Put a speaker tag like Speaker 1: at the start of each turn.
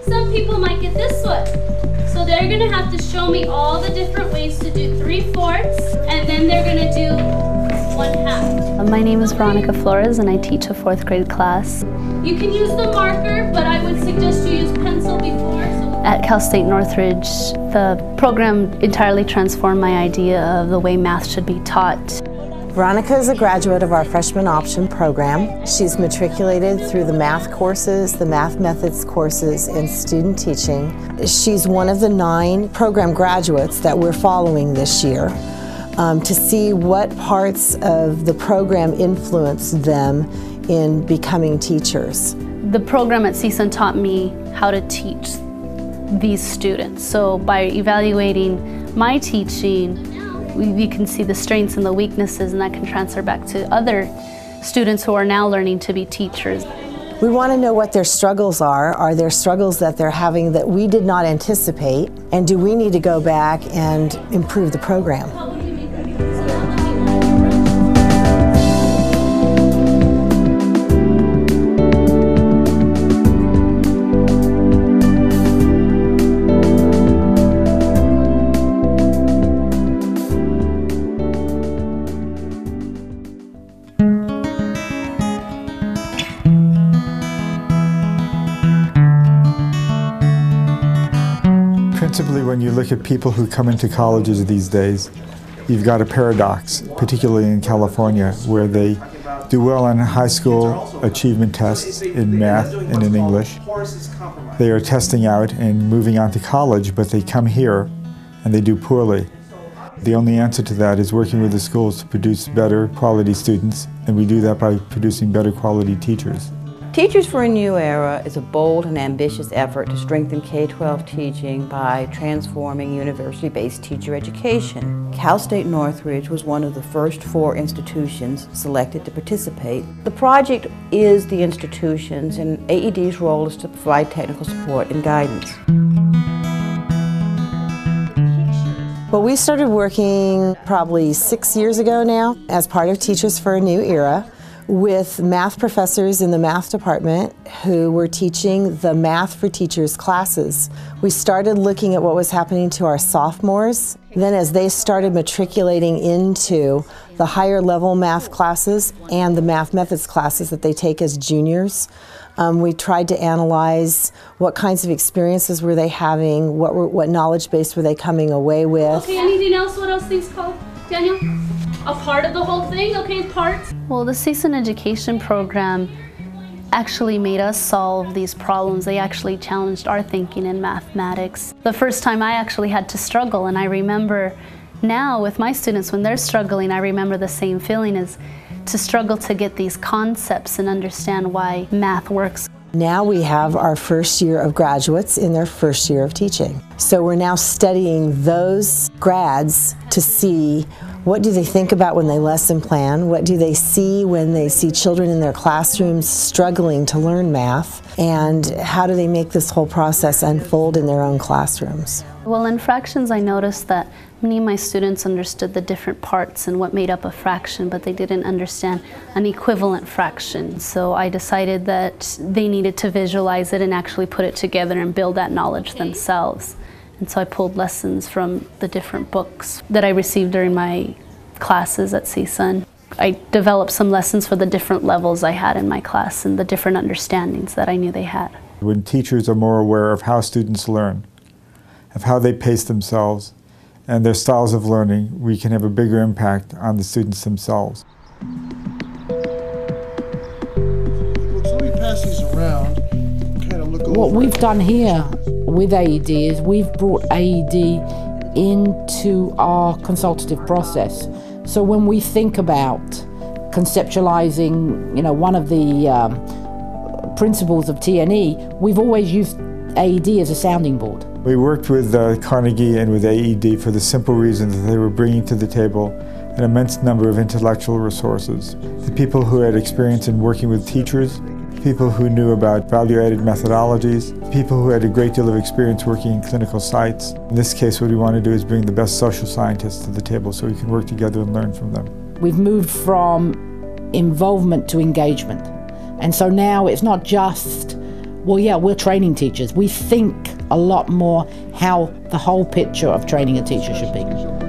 Speaker 1: Some people might get this one. So they're gonna have to show me all the different ways to do 3/4, and then they're gonna do 1/2.
Speaker 2: My name is Veronica Flores and I teach a 4th grade class.
Speaker 1: You can use the marker, but I would suggest you use pencil before.
Speaker 2: At Cal State Northridge, the program entirely transformed my idea of the way math should be taught.
Speaker 3: Veronica is a graduate of our freshman option program. She's matriculated through the math courses, the math methods courses, and student teaching. She's one of the 9 program graduates that we're following this year to see what parts of the program influenced them in becoming teachers.
Speaker 2: The program at CSUN taught me how to teach these students. So by evaluating my teaching, you can see the strengths and the weaknesses, and that can transfer back to other students who are now learning to be teachers.
Speaker 3: We want to know what their struggles are. Are there struggles that they're having that we did not anticipate? And do we need to go back and improve the program?
Speaker 4: Principally, when you look at people who come into colleges these days, you've got a paradox, particularly in California, where they do well on high school achievement tests in math and in English. They are testing out and moving on to college, but they come here and they do poorly. The only answer to that is working with the schools to produce better quality students, and we do that by producing better quality teachers.
Speaker 5: Teachers for a New Era is a bold and ambitious effort to strengthen K-12 teaching by transforming university-based teacher education. Cal State Northridge was one of the first 4 institutions selected to participate. The project is the institution's, and AED's role is to provide technical support and guidance.
Speaker 3: Well, we started working probably 6 years ago now as part of Teachers for a New Era, with math professors in the math department who were teaching the Math for Teachers classes. We started looking at what was happening to our sophomores. Then as they started matriculating into the higher level math classes and the math methods classes that they take as juniors, we tried to analyze what kinds of experiences were they having, what knowledge base were they coming away with.
Speaker 1: Okay, anything else? What else things called, Daniel? A part of the whole thing? Okay, parts.
Speaker 2: Well, the CSUN education program actually made us solve these problems. They actually challenged our thinking in mathematics. The first time I actually had to struggle, and I remember now with my students when they're struggling, I remember the same feeling as to struggle to get these concepts and understand why math works.
Speaker 3: Now we have our first year of graduates in their first year of teaching. So we're now studying those grads to see what do they think about when they lesson plan, what do they see when they see children in their classrooms struggling to learn math, and how do they make this whole process unfold in their own classrooms.
Speaker 2: Well, in fractions I noticed that many of my students understood the different parts and what made up a fraction, but they didn't understand an equivalent fraction. So I decided that they needed to visualize it and actually put it together and build that knowledge themselves. And so I pulled lessons from the different books that I received during my classes at CSUN. I developed some lessons for the different levels I had in my class and the different understandings that I knew they had.
Speaker 4: When teachers are more aware of how students learn, of how they pace themselves, and their styles of learning, we can have a bigger impact on the students themselves.
Speaker 6: So we pass these around, kind of look over.
Speaker 7: What we've done here with AED is we've brought AED into our consultative process. So when we think about conceptualizing, one of the principles of TNE, we've always used AED as a sounding board.
Speaker 4: We worked with Carnegie and with AED for the simple reason that they were bringing to the table an immense number of intellectual resources. The people who had experience in working with teachers, people who knew about value-added methodologies, people who had a great deal of experience working in clinical sites. In this case, what we want to do is bring the best social scientists to the table so we can work together and learn from them.
Speaker 7: We've moved from involvement to engagement. And so now it's not just well, yeah, we're training teachers. We think a lot more how the whole picture of training a teacher should be.